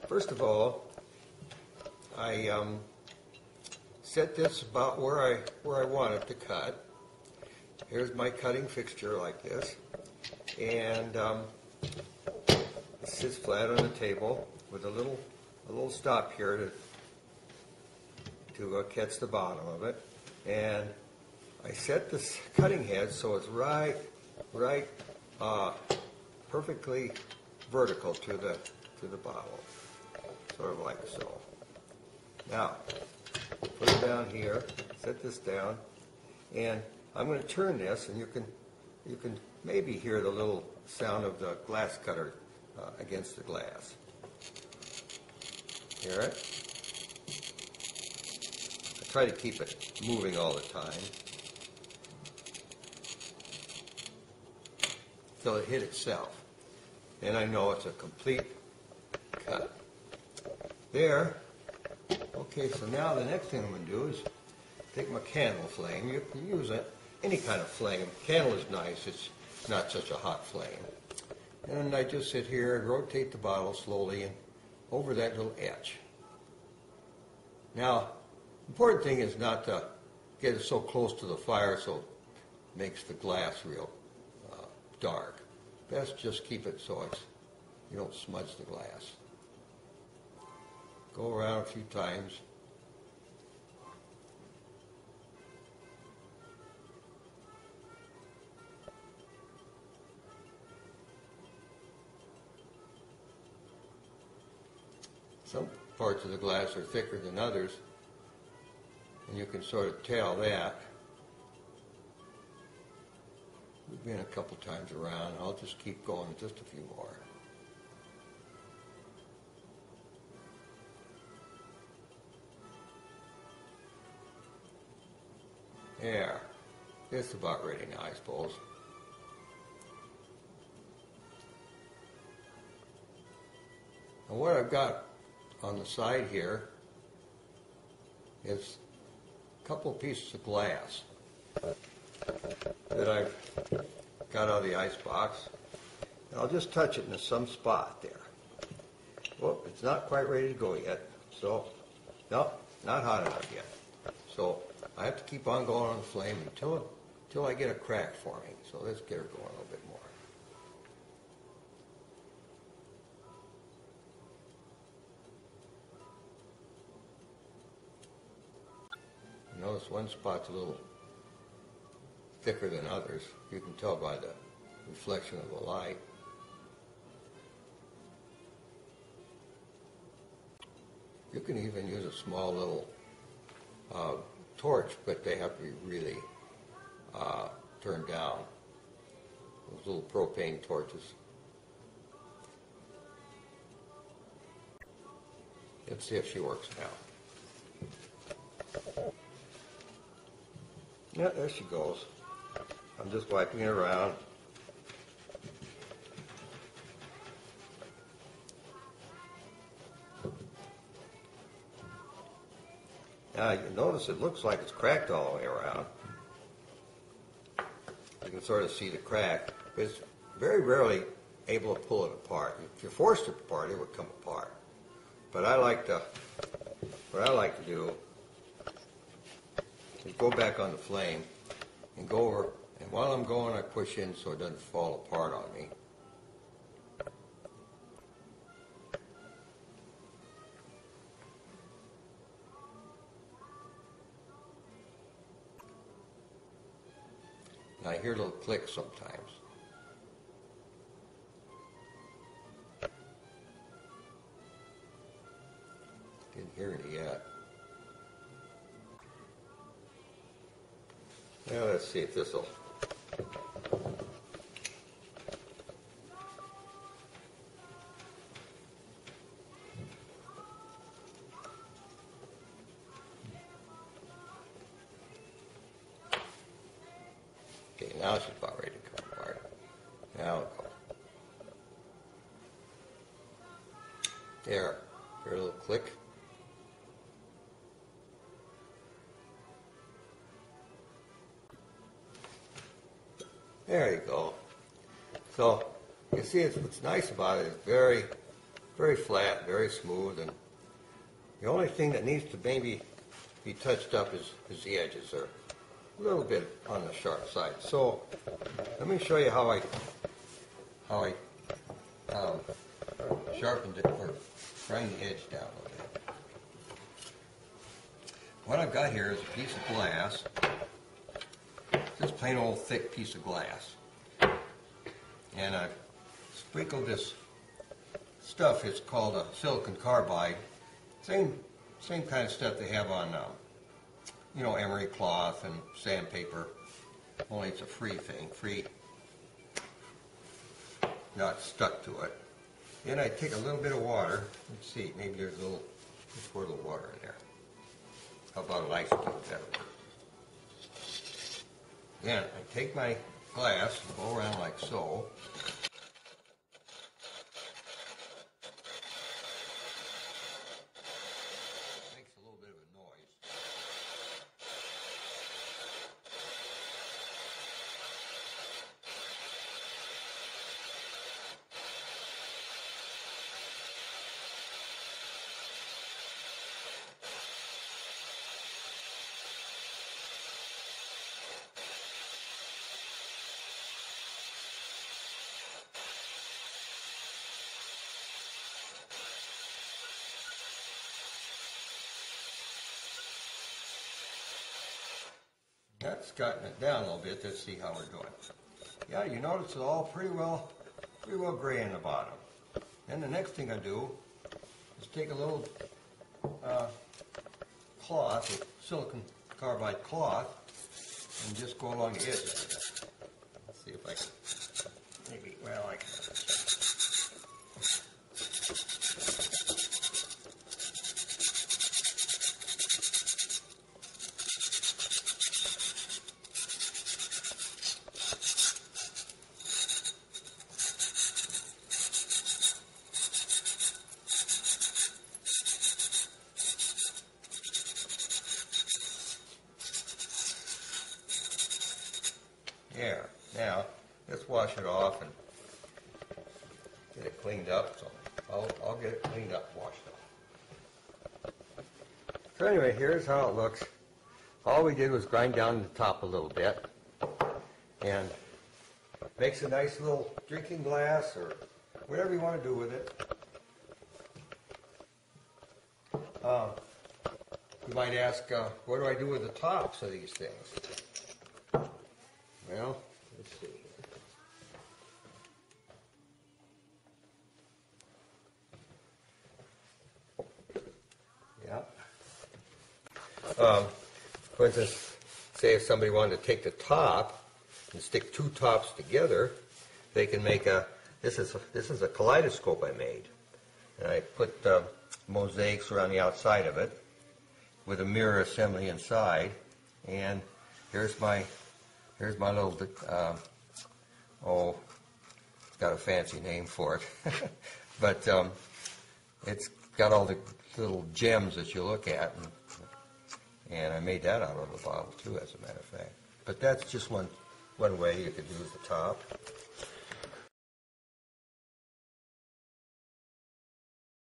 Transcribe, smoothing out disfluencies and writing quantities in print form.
First of all, I set this about where I want it to cut. Here's my cutting fixture like this, and it sits flat on the table with a little stop here to catch the bottom of it, and I set this cutting head so it's right perfectly vertical to the bottle, sort of like so. Now, put it down here, set this down, and I'm going to turn this, and you can maybe hear the little sound of the glass cutter against the glass. Hear it? I try to keep it moving all the time till it hit itself. And I know it's a complete cut. There. Okay, so now the next thing I'm going to do is take my candle flame. You can use any kind of flame. Candle is nice. It's not such a hot flame. And I just sit here and rotate the bottle slowly and over that little edge. Now, the important thing is not to get it so close to the fire so it makes the glass real dark. Best just keep it so you don't smudge the glass. Go around a few times. Some parts of the glass are thicker than others, and you can sort of tell that. We've been a couple times around. I'll just keep going just a few more. There. It's about ready now, I suppose. And what I've got on the side here is a couple pieces of glass that I've got out of the ice box. And I'll just touch it in some spot there. Well, it's not quite ready to go yet, so no, not hot enough yet. So I have to keep on going on the flame until I get a crack forming. So let's get her going a little bit more. Notice one spot's a little thicker than others. You can tell by the reflection of the light. You can even use a small little torch, but they have to be really turned down. Those little propane torches. Let's see if she works now. Yeah, there she goes. I'm just wiping it around. Now you notice it looks like it's cracked all the way around. You can sort of see the crack, but it's very rarely able to pull it apart. If you're forced apart, it would come apart. But what I like to do is go back on the flame and go over, and while I'm going I push in so it doesn't fall apart on me. And I hear little clicks sometimes. Didn't hear any yet. Now let's see if this will. Okay, now she's about ready to come apart. Now it'll go. There. Hear a little click. There you go. So you see, what's nice about it is very, very flat, very smooth, and the only thing that needs to maybe be touched up is the edges. They're a little bit on the sharp side. So let me show you how I sharpened it or grind the edge down a little bit. What I've got here is a piece of glass, just plain old thick piece of glass, and I've sprinkled this stuff. It's called a silicon carbide. Same kind of stuff they have on, emery cloth and sandpaper. Only it's a free thing, not stuck to it. Then I take a little bit of water. Let's see, maybe there's just pour a little water in there. How about an ice cube? That'll work. Then I take my glass and go around like so. That's cutting it down a little bit. Let's see how we're doing. Yeah, you notice it's all pretty well gray in the bottom. Then the next thing I do is take a little cloth, a silicon carbide cloth, and just go along the edges of it. Let's see if I can, maybe, well, I can. There. Now, let's wash it off and get it cleaned up. So I'll get it cleaned up, washed off. So anyway, here's how it looks. All we did was grind down the top a little bit, and makes a nice little drinking glass or whatever you want to do with it. You might ask, what do I do with the tops of these things? Well, let's see here. Yeah. For instance, say if somebody wanted to take the top and stick two tops together, they can make a. This is a kaleidoscope I made, and I put mosaics around the outside of it with a mirror assembly inside, and here's my little, it's got a fancy name for it, but it's got all the little gems that you look at, and I made that out of the bottle too, as a matter of fact. But that's just one way you could use the top.